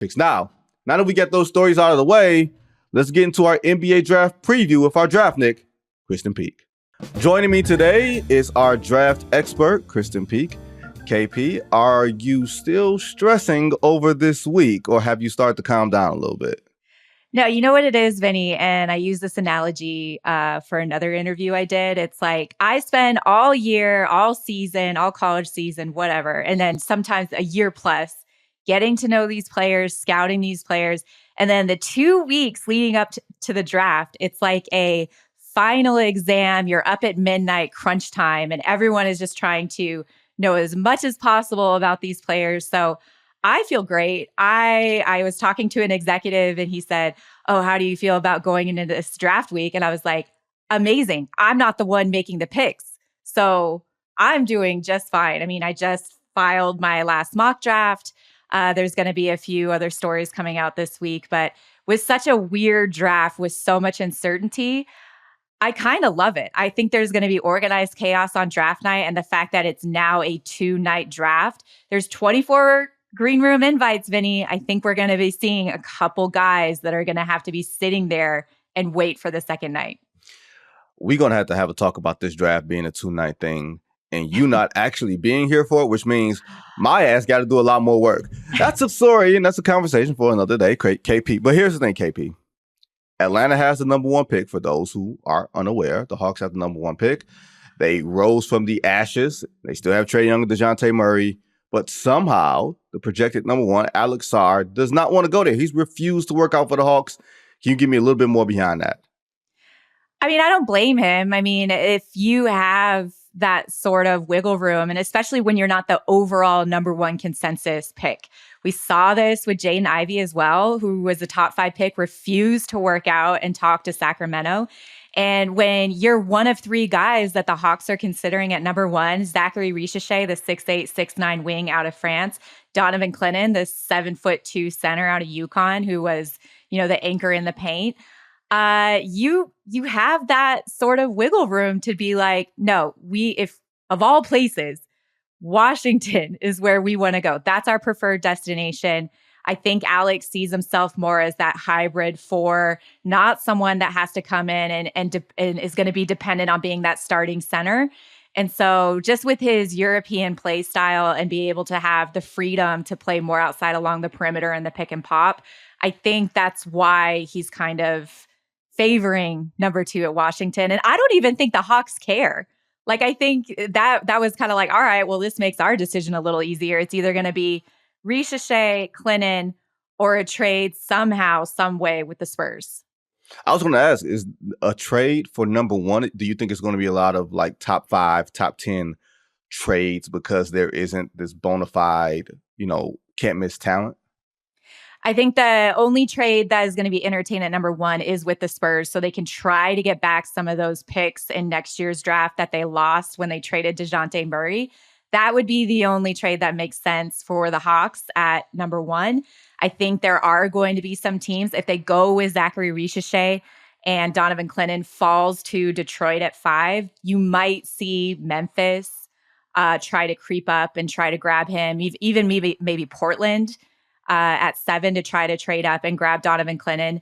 picks. Now that we get those stories out of the way, let's get into our NBA draft preview with our draft Nick, Krysten Peek. Joining me today is our draft expert, Krysten Peek. KP, are you still stressing over this week, or have you started to calm down a little bit? No, you know what it is, Vinny, and I use this analogy for another interview I did. It's like I spend all year, all season, all college season, whatever, and then sometimes a year plus getting to know these players, scouting these players. And then the 2 weeks leading up to the draft, it's like a final exam. You're up at midnight, crunch time, and everyone is just trying to know as much as possible about these players. So I feel great. I was talking to an executive and he said, "Oh, how do you feel about going into this draft week?" And I was like, "Amazing. I'm not the one making the picks. So I'm doing just fine." I mean, I just filed my last mock draft. There's going to be a few other stories coming out this week, but with such a weird draft with so much uncertainty, I kind of love it. I think there's going to be organized chaos on draft night. And the fact that it's now a 2-night draft, there's 24 green room invites, Vinny. I think we're going to be seeing a couple guys that are going to have to be sitting there and wait for the second night. We're going to have a talk about this draft being a 2-night thing and you not actually being here for it, which means my ass got to do a lot more work. That's a story, and that's a conversation for another day, KP. But here's the thing, KP. Atlanta has the number 1 pick. For those who are unaware, the Hawks have the number 1 pick. They rose from the ashes. They still have Trae Young and DeJounte Murray. But somehow, the projected number 1, Alex Sarr, does not want to go there. He's refused to work out for the Hawks. Can you give me a little bit more behind that? I mean, I don't blame him. I mean, if you have that sort of wiggle room, and especially when you're not the overall number 1 consensus pick. We saw this with Jaden Ivey as well, who was the top 5 pick, refused to work out and talk to Sacramento. And when you're one of 3 guys that the Hawks are considering at number 1, Zachary Richeche, the 6'8", 6'9" wing out of France, Donovan Clinton, the 7'2" center out of UConn, who was, the anchor in the paint. You have that sort of wiggle room to be like, no, if of all places, Washington is where we want to go. That's our preferred destination. I think Alex sees himself more as that hybrid 4, not someone that has to come in and is going to be dependent on being that starting center. And so just with his European play style and be able to have the freedom to play more outside along the perimeter and the pick and pop, I think that's why he's kind of favoring number 2 at Washington. And I don't even think the Hawks care. Like, I think that was kind of like, all right, well, this makes our decision a little easier. It's either going to be Richeche, Clinton, or a trade somehow, some way with the Spurs. I was going to ask, is a trade for number 1, do you think it's going to be a lot of like top 5, top 10 trades because there isn't this bona fide, can't miss talent? I think the only trade that is going to be entertained at number 1 is with the Spurs, so they can try to get back some of those picks in next year's draft that they lost when they traded DeJounte Murray. That would be the only trade that makes sense for the Hawks at number 1. I think there are going to be some teams, if they go with Zachary Richeche and Donovan Clinton falls to Detroit at 5, you might see Memphis try to creep up and try to grab him, even maybe Portland at 7 to try to trade up and grab Donovan Clinton.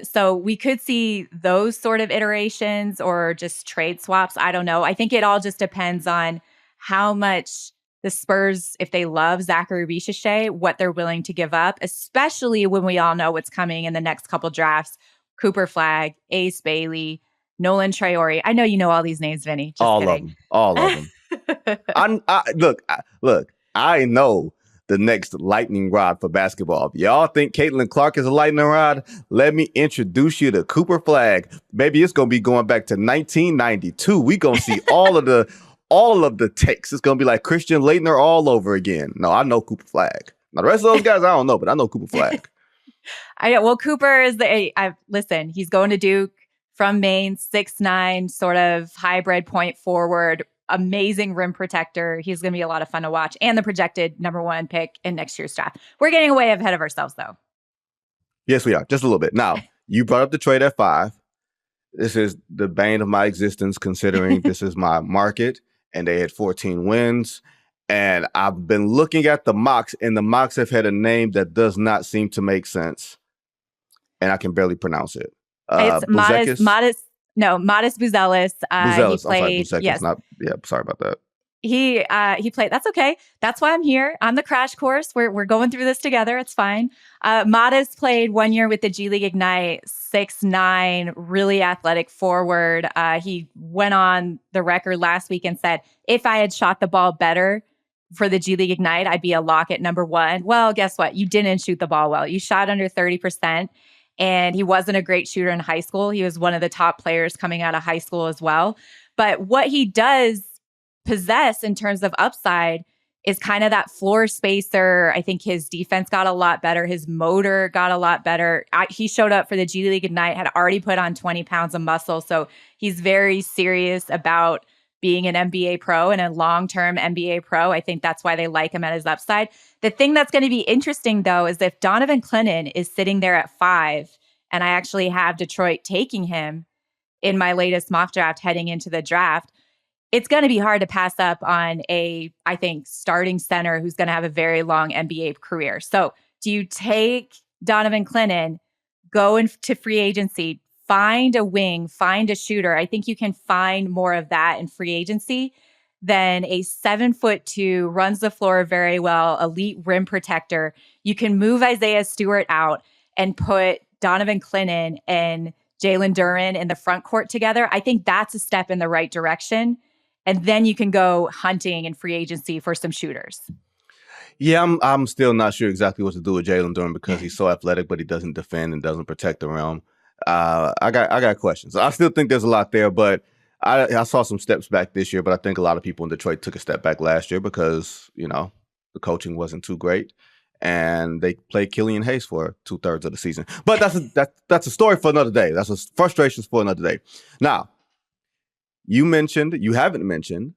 So we could see those sort of iterations or just trade swaps. I don't know. I think it all just depends on how much the Spurs, if they love Zachary Richeche, what they're willing to give up, especially when we all know what's coming in the next couple drafts. Cooper Flagg, Ace Bailey, Nolan Traore. I know you know all these names, Vinny. Just all kidding. All of them. Look, I know the next lightning rod for basketball. If y'all think Caitlin Clark is a lightning rod, let me introduce you to Cooper Flagg. Baby, it's going to be going back to 1992. We going to see all of the takes. It's going to be like Christian Laettner all over again. No, I know Cooper Flagg. Now, the rest of those guys, I don't know, but I know Cooper Flagg. I know. Well, Cooper is listen, he's going to Duke from Maine, 6'9", sort of hybrid point forward, amazing rim protector. He's going to be a lot of fun to watch, and the projected number 1 pick in next year's draft. We're getting way ahead of ourselves, though. Yes, we are. Just a little bit. Now, you brought up the trade at 5. This is the bane of my existence, considering this is my market, and they had 14 wins. And I've been looking at the mocks, and the mocks have had a name that does not seem to make sense, and I can barely pronounce it. It's Buzekis? Modest Buzelis. He Buzelis. I'm sorry, played, Buzekis. yes, Not, yeah, sorry about that. he played. That's okay. That's why I'm here on the crash course. We're going through this together. It's fine. Modest played 1 year with the G League Ignite, 6'9", really athletic forward. He went on the record last week and said, if I had shot the ball better for the G League Ignite, I'd be a lock at number 1. Well, guess what? You didn't shoot the ball well. You shot under 30%. And he wasn't a great shooter in high school. He was one of the top players coming out of high school as well. But what he does possess in terms of upside is kind of that floor spacer. I think his defense got a lot better. His motor got a lot better. He showed up for the G League Ignite, had already put on 20 pounds of muscle. So he's very serious about being an NBA pro and a long-term NBA pro. I think that's why they like him at his upside. The thing that's going to be interesting, though, is if Donovan Clinton is sitting there at 5, and I actually have Detroit taking him in my latest mock draft heading into the draft, it's going to be hard to pass up on I think, starting center who's going to have a very long NBA career. So do you take Donovan Clinton, go into free agency, find a wing, find a shooter? I think you can find more of that in free agency than a 7'2", runs the floor very well, elite rim protector. You can move Isaiah Stewart out and put Donovan Clinton and Jalen Duren in the front court together. I think that's a step in the right direction. And then you can go hunting in free agency for some shooters. Yeah, I'm still not sure exactly what to do with Jalen Duren because he's so athletic, but he doesn't defend and doesn't protect the rim. I got questions. I still think there's a lot there, but I saw some steps back this year, but I think a lot of people in Detroit took a step back last year because, the coaching wasn't too great. And they played Killian Hayes for 2/3 of the season. But that's a story for another day. That's frustrations for another day. Now, you haven't mentioned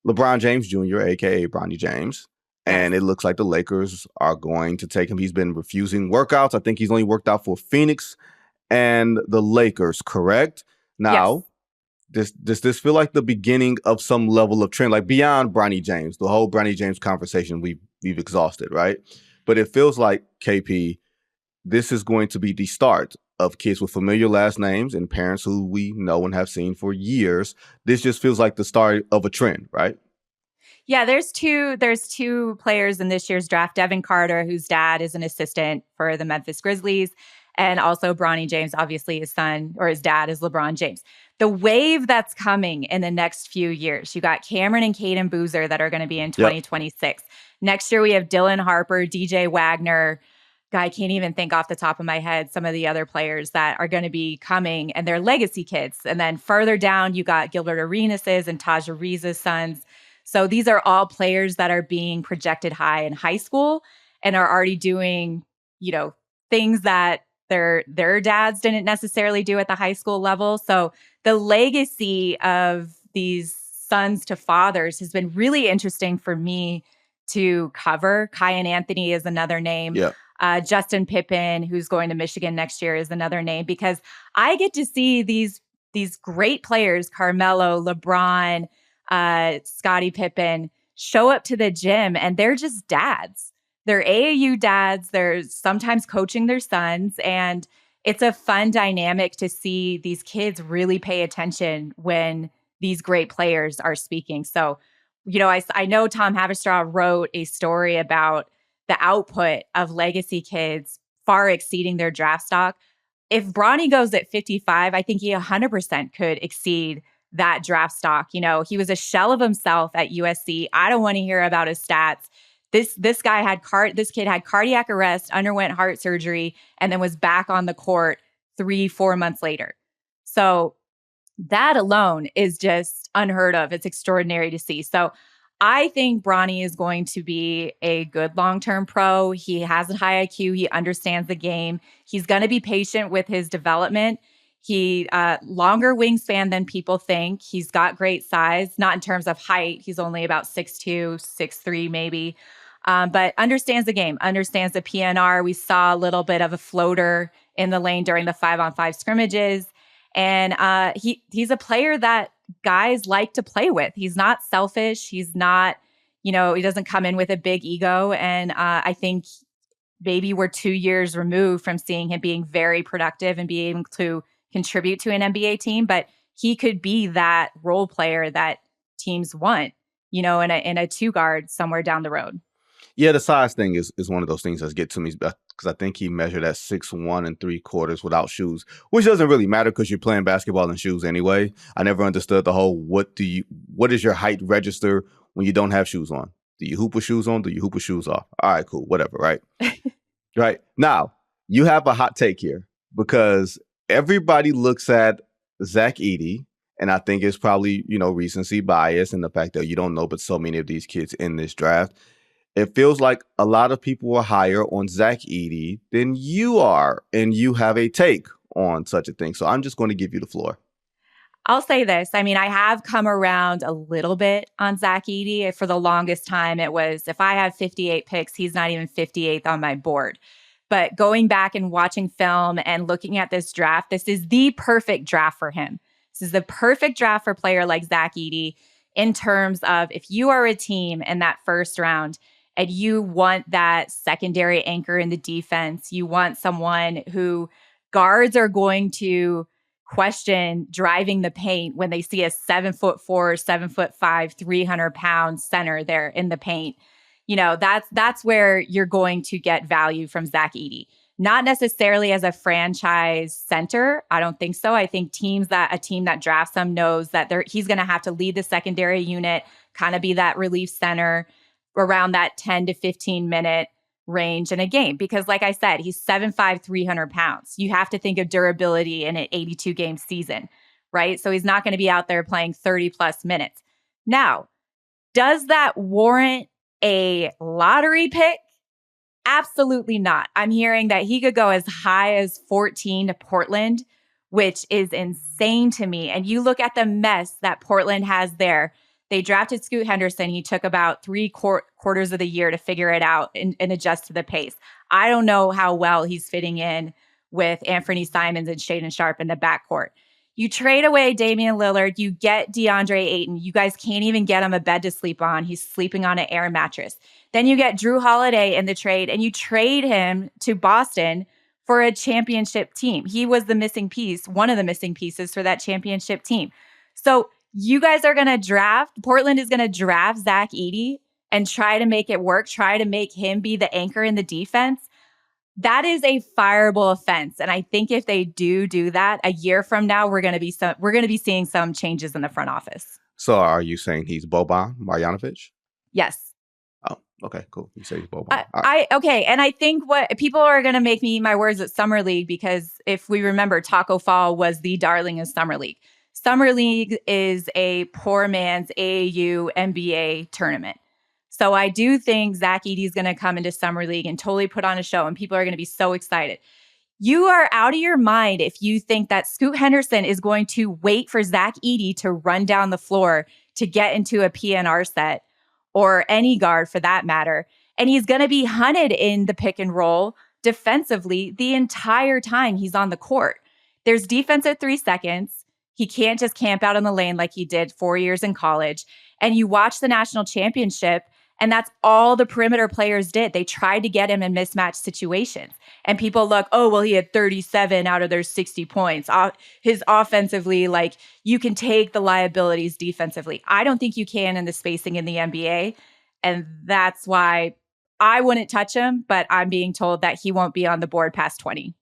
LeBron James Jr., a.k.a. Bronny James. And it looks like the Lakers are going to take him. He's been refusing workouts. I think he's only worked out for Phoenix and the Lakers, correct? Now, does this feel like the beginning of some level of trend, like beyond Bronny James, the whole Bronny James conversation we've exhausted, right? But it feels like, KP, this is going to be the start of kids with familiar last names and parents who we know and have seen for years. This just feels like the start of a trend, right? Yeah, there's two players in this year's draft. Devin Carter, whose dad is an assistant for the Memphis Grizzlies, and also Bronny James, obviously his son or his dad is LeBron James. The wave that's coming in the next few years, you got Cameron and Caden Boozer that are going to be in 2026. Yep. Next year, we have Dylan Harper, DJ Wagner. I can't even think off the top of my head some of the other players that are going to be coming, and they're legacy kids. And then further down, you got Gilbert Arenas' and Taj Ariza's sons. So these are all players that are being projected high in high school and are already doing, things that their dads didn't necessarily do at the high school level. So the legacy of these sons to fathers has been really interesting for me to cover. Kiyan Anthony is another name. Yeah. Justin Pippen, who's going to Michigan next year, is another name, because I get to see these great players, Carmelo, LeBron, Scottie Pippen, show up to the gym and they're just dads. They're AAU dads. They're sometimes coaching their sons. And it's a fun dynamic to see these kids really pay attention when these great players are speaking. So, I know Tom Haverstraw wrote a story about the output of legacy kids far exceeding their draft stock. If Bronny goes at 55, I think he 100% could exceed that draft stock. He was a shell of himself at USC. I don't want to hear about his stats. This kid had cardiac arrest, underwent heart surgery, and then was back on the court 3-4 months later. So that alone is just unheard of. It's extraordinary to see. So I think Bronny is going to be a good long-term pro. He has a high IQ. He understands the game. He's going to be patient with his development. He longer wingspan than people think. He's got great size, not in terms of height. He's only about 6'2", 6'3", maybe. But understands the game, understands the PNR. We saw a little bit of a floater in the lane during the 5-on-5 scrimmages. And he's a player that guys like to play with. He's not selfish. He's not, He doesn't come in with a big ego. And I think maybe we're 2 years removed from seeing him being very productive and being able to contribute to an NBA team. But he could be that role player that teams want, in a two guard somewhere down the road. Yeah, the size thing is one of those things that get to me because I think he measured at 6'1" and 3/4 without shoes, which doesn't really matter because you're playing basketball in shoes anyway. I never understood the whole what is your height register when you don't have shoes on? Do you hoop with shoes on? Do you hoop with shoes off? All right, cool, whatever, right? Right. Now, you have a hot take here because everybody looks at Zach Edey, and I think it's probably, recency bias and the fact that you don't know but so many of these kids in this draft. It feels like a lot of people are higher on Zach Edey than you are, and you have a take on such a thing. So I'm just going to give you the floor. I'll say this. I mean, I have come around a little bit on Zach Edey. For the longest time, it was if I have 58 picks, he's not even 58th on my board. But going back and watching film and looking at this draft, this is the perfect draft for him. This is the perfect draft for a player like Zach Edey in terms of if you are a team in that first round and you want that secondary anchor in the defense, you want someone who guards are going to question driving the paint when they see a 7'4", 7'5", 300-pound center there in the paint. That's where you're going to get value from Zach Edey. Not necessarily as a franchise center. I don't think so. I think a team that drafts him knows that he's going to have to lead the secondary unit, kind of be that relief center around that 10 to 15 minute range in a game. Because like I said, he's 7'5", 300 pounds. You have to think of durability in an 82 game season, right? So he's not going to be out there playing 30 plus minutes. Now, does that warrant a lottery pick? Absolutely not. I'm hearing that he could go as high as 14 to Portland, which is insane to me. And you look at the mess that Portland has there. They drafted Scoot Henderson. He took about three-quarters of the year to figure it out and adjust to the pace. I don't know how well he's fitting in with Anthony Simons and Shaedon Sharpe in the backcourt. You trade away Damian Lillard. You get DeAndre Ayton. You guys can't even get him a bed to sleep on. He's sleeping on an air mattress. Then you get Drew Holiday in the trade, and you trade him to Boston for a championship team. He was the missing piece, one of the missing pieces for that championship team. So you guys are going to Portland is going to draft Zach Edey and try to make it work, try to make him be the anchor in the defense. That is a fireable offense. And I think if they do that, a year from now, we're going to be seeing some changes in the front office. So are you saying he's Boban Marjanovic? Yes. Oh, okay, cool. You say he's Boban. Okay. And I think what people are going to make me eat my words at Summer League, because if we remember, Taco Fall was the darling of Summer League. Summer League is a poor man's AAU NBA tournament. So I do think Zach Edey is going to come into Summer League and totally put on a show, and people are going to be so excited. You are out of your mind if you think that Scoot Henderson is going to wait for Zach Edey to run down the floor to get into a PNR set, or any guard for that matter. And he's going to be hunted in the pick and roll defensively the entire time he's on the court. There's defense at 3 seconds. He can't just camp out in the lane like he did 4 years in college. And you watch the national championship, and that's all the perimeter players did. They tried to get him in mismatched situations. And people look, oh, well, he had 37 out of their 60 points. His offensively, you can take the liabilities defensively. I don't think you can in the spacing in the NBA. And that's why I wouldn't touch him, but I'm being told that he won't be on the board past 20.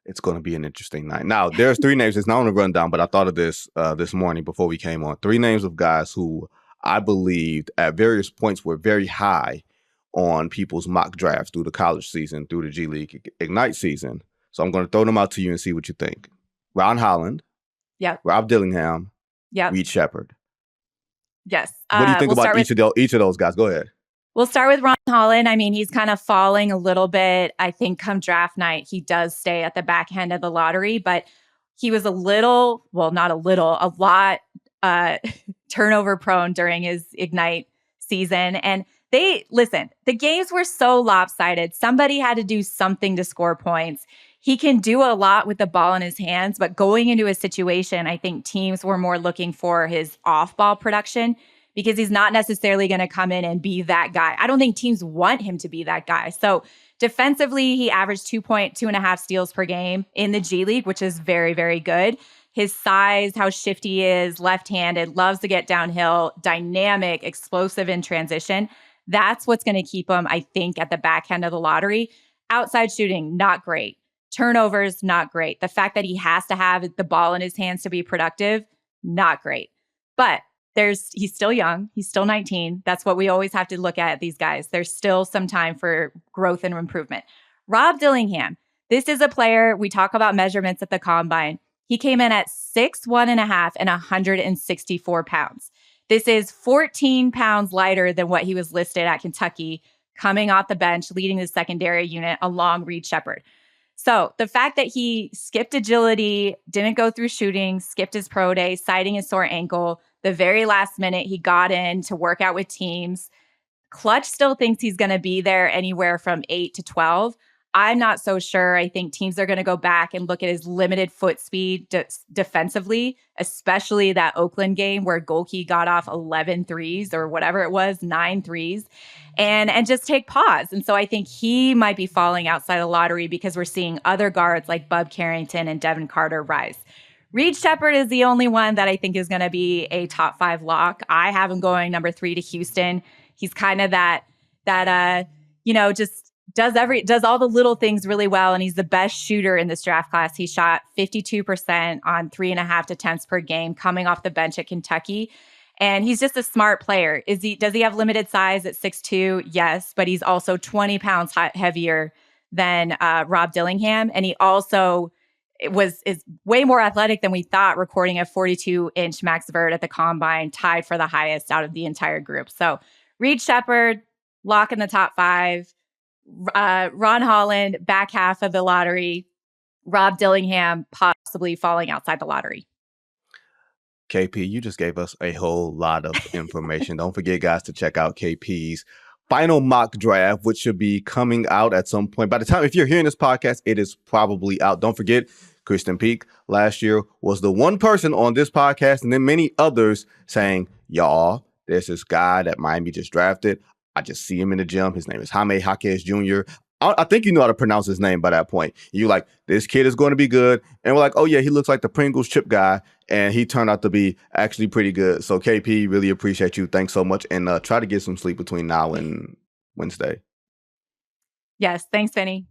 It's going to be an interesting night. Now, there's 3 names. It's not on the rundown, but I thought of this this morning before we came on. 3 names of guys who I believed at various points were very high on people's mock drafts through the college season, through the G League Ignite season. So I'm going to throw them out to you and see what you think. Ron Holland. Yeah. Rob Dillingham. Yeah. Reed Shepherd. Yes. What do you think about each of those guys? Go ahead. We'll start with Ron Holland. I mean, he's kind of falling a little bit. I think come draft night, he does stay at the back end of the lottery, but he was a lot turnover prone during his Ignite season. And the games were so lopsided. Somebody had to do something to score points. He can do a lot with the ball in his hands, but going into a situation, I think teams were more looking for his off-ball production, because he's not necessarily going to come in and be that guy. I don't think teams want him to be that guy. So defensively, he averaged 2.2.5 steals per game in the G League, which is very, very good. His size, how shifty he is, left-handed, loves to get downhill, dynamic, explosive in transition. That's what's going to keep him, I think, at the back end of the lottery. Outside shooting, not great. Turnovers, not great. The fact that he has to have the ball in his hands to be productive, not great. But he's still young. He's still 19. That's what we always have to look at these guys. There's still some time for growth and improvement. Rob Dillingham. This is a player, we talk about measurements at the combine. He came in at 6'1.5" and 164 pounds. This is 14 pounds lighter than what he was listed at Kentucky, coming off the bench, leading the secondary unit along Reed Sheppard. So the fact that he skipped agility, didn't go through shooting, skipped his pro day, citing his sore ankle, the very last minute he got in to work out with teams. Clutch still thinks he's going to be there anywhere from 8 to 12. I'm not so sure. I think teams are going to go back and look at his limited foot speed defensively, especially that Oakland game where Golke got off 11 threes or whatever it was, 9 threes, and just take pause. And so I think he might be falling outside the lottery because we're seeing other guards like Bub Carrington and Devin Carter rise. Reed Sheppard is the only one that I think is going to be a top 5 lock. I have him going number 3 to Houston. He's kind of just does all the little things really well, and he's the best shooter in this draft class. He shot 52% on 3.5 attempts per game coming off the bench at Kentucky. And he's just a smart player. Does he have limited size at 6'2"? Yes, but he's also 20 pounds heavier than Rob Dillingham. And he also is way more athletic than we thought, recording a 42-inch max vert at the combine, tied for the highest out of the entire group. So Reed Sheppard, lock in the top 5. Ron Holland, back half of the lottery. Rob Dillingham, possibly falling outside the lottery. KP, you just gave us a whole lot of information. Don't forget, guys, to check out KP's final mock draft, which should be coming out at some point. By the time, if you're hearing this podcast, it is probably out. Don't forget, Krysten Peek last year was the one person on this podcast and then many others saying, y'all, there's this guy that Miami just drafted. I just see him in the gym. His name is Jaime Jaquez Jr. I think you know how to pronounce his name by that point. You're like, this kid is going to be good. And we're like, oh, yeah, he looks like the Pringles chip guy. And he turned out to be actually pretty good. So, KP, really appreciate you. Thanks so much. And try to get some sleep between now and Wednesday. Yes. Thanks, Vinny.